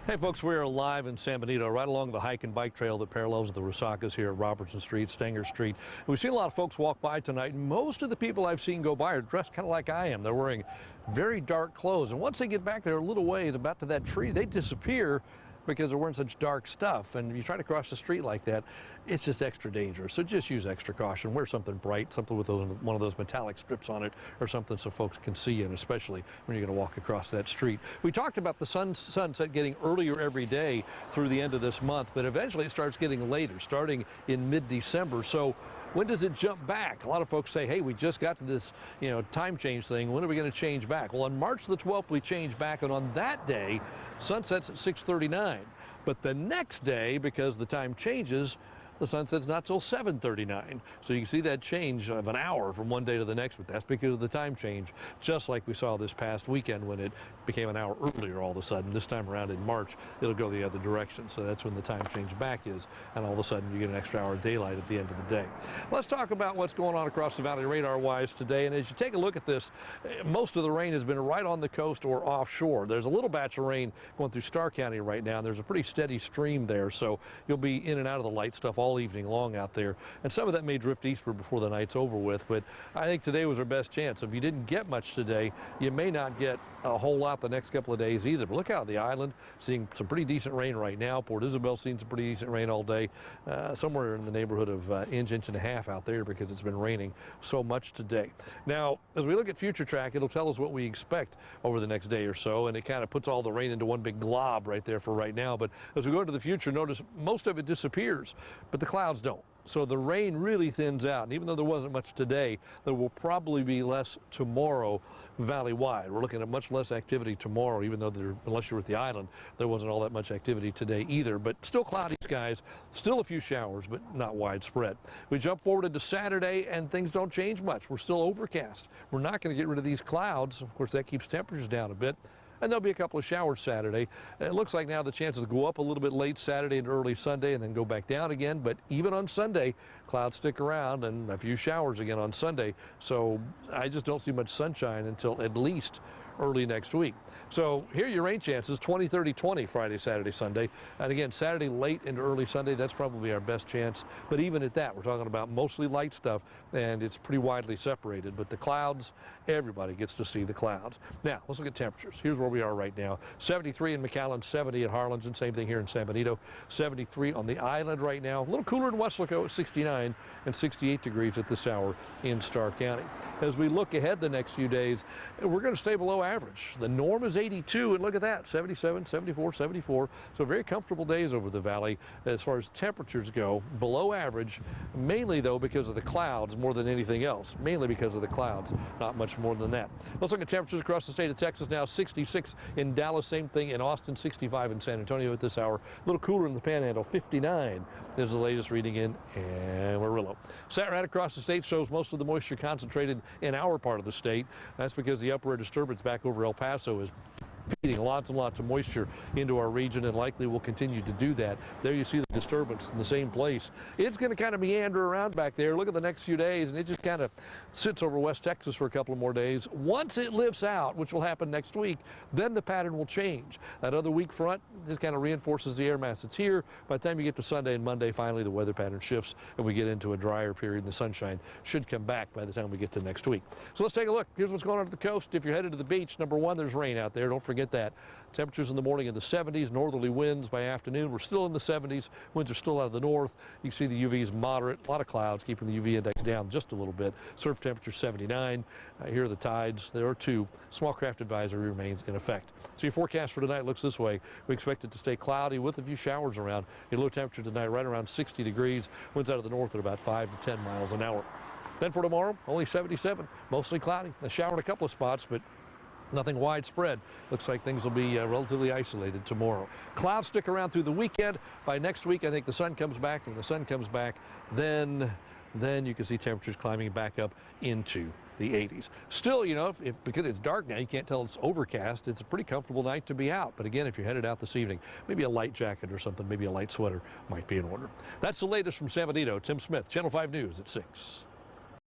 Hey folks, we're live in San Benito, right along the hike and bike trail that parallels the Resaca's here at Robertson Street, Stenger Street. We've seen a lot of folks walk by tonight. Most of the people I've seen go by are dressed kind of like I am. They're wearing very dark clothes. And once they get back there a little ways, about to that tree, they disappear because they're wearing such dark stuff. And if you try to cross the street like that, it's just extra dangerous. So just use extra caution. Wear something bright, something with one of those metallic strips on it or something so folks can see, and especially when you're going to walk across that street. We talked about the sunset getting earlier every day through the end of this month, but eventually it starts getting later, starting in mid-December. So when does it jump back? A lot of folks say, hey, we just got to this, time change thing. When are we going to change back? Well, on March the 12th, we change back, and on that day, sunsets at 6:39. But the next day, because the time changes, the sunset's not till 7:39. So you can see that change of an hour from one day to the next, but that's because of the time change, just like we saw this past weekend when it became an hour earlier all of a sudden. This time around in March, it'll go the other direction. So that's when the time change back is, and all of a sudden you get an extra hour of daylight at the end of the day. Let's talk about what's going on across the valley radar-wise today. And as you take a look at this, most of the rain has been right on the coast or offshore. There's a little batch of rain going through Starr County right now, and there's a pretty steady stream there. So you'll be in and out of the light stuff all evening long out there, and some of that may drift eastward before the night's over with, but I think today was our best chance. If you didn't get much today, you may not get a whole lot the next couple of days either. But look out the island, seeing some pretty decent rain right now. Port Isabel's seen some pretty decent rain all day, somewhere in the neighborhood of inch and a half out there because it's been raining so much today. Now, as we look at future track, it'll tell us what we expect over the next day or so, and it kind of puts all the rain into one big glob right there for right now. But as we go into the future, notice most of it disappears, but the clouds don't. So the rain really thins out, and even though there wasn't much today, there will probably be less tomorrow valley-wide. We're looking at much less activity tomorrow, even though unless you're at the island, there wasn't all that much activity today either. But still cloudy skies, still a few showers, but not widespread. We jump forward into Saturday, and things don't change much. We're still overcast. We're not going to get rid of these clouds. Of course, that keeps temperatures down a bit. And there'll be a couple of showers Saturday. It looks like now the chances go up a little bit late Saturday and early Sunday and then go back down again. But even on Sunday, clouds stick around and a few showers again on Sunday. So I just don't see much sunshine until at least early next week. So here are your rain chances: 20, 30, 20 Friday, Saturday, Sunday. And again, Saturday late into early Sunday, that's probably our best chance. But even at that, we're talking about mostly light stuff, and it's pretty widely separated. But the clouds, everybody gets to see the clouds. Now, let's look at temperatures. Here's where we are right now. 73 in McAllen, 70 at Harlingen, same thing here in San Benito. 73 on the island right now. A little cooler in Weslaco at 69 and 68 degrees at this hour in Starr County. As we look ahead the next few days, we're going to stay below average. The norm is 82, and look at that, 77, 74, 74. So very comfortable days over the valley as far as temperatures go. Below average, mainly though because of the clouds more than anything else. Mainly because of the clouds, not much more than that. Let's look at temperatures across the state of Texas now. 66 in Dallas, same thing in Austin, 65 in San Antonio at this hour. A little cooler in the Panhandle, 59 is the latest reading in Amarillo. Sat right across the state shows most of the moisture concentrated in our part of the state. That's because the upper disturbance back over El Paso is feeding lots and lots of moisture into our region, and likely will continue to do that. There you see the disturbance in the same place. It's going to kind of meander around back there. Look at the next few days, and it just kind of sits over West Texas for a couple of more days. Once it lifts out, which will happen next week, then the pattern will change. That other weak front just kind of reinforces the air mass that's here. By the time you get to Sunday and Monday, finally the weather pattern shifts and we get into a drier period, and the sunshine should come back by the time we get to next week. So let's take a look. Here's what's going on at the coast. If you're headed to the beach, number one, there's rain out there. Don't forget that. Temperatures in the morning in the 70s, northerly winds by afternoon. We're still in the 70s. Winds are still out of the north. You can see the UV is moderate. A lot of clouds keeping the UV index down just a little bit. Surf temperature 79. Here are the tides. There are 2. Small craft advisory remains in effect. So your forecast for tonight looks this way. We expect it to stay cloudy with a few showers around. Your low temperature tonight right around 60 degrees. Winds out of the north at about 5 to 10 miles an hour. Then for tomorrow, only 77. Mostly cloudy. A shower in a couple of spots, but nothing widespread. Looks like things will be relatively isolated tomorrow. Clouds stick around through the weekend. By next week, I think the sun comes back. When the sun comes back, then you can see temperatures climbing back up into the 80s. Still, because it's dark now, you can't tell it's overcast. It's a pretty comfortable night to be out. But again, if you're headed out this evening, maybe a light jacket or something, maybe a light sweater might be in order. That's the latest from San Benito. Tim Smith, Channel 5 News at 6.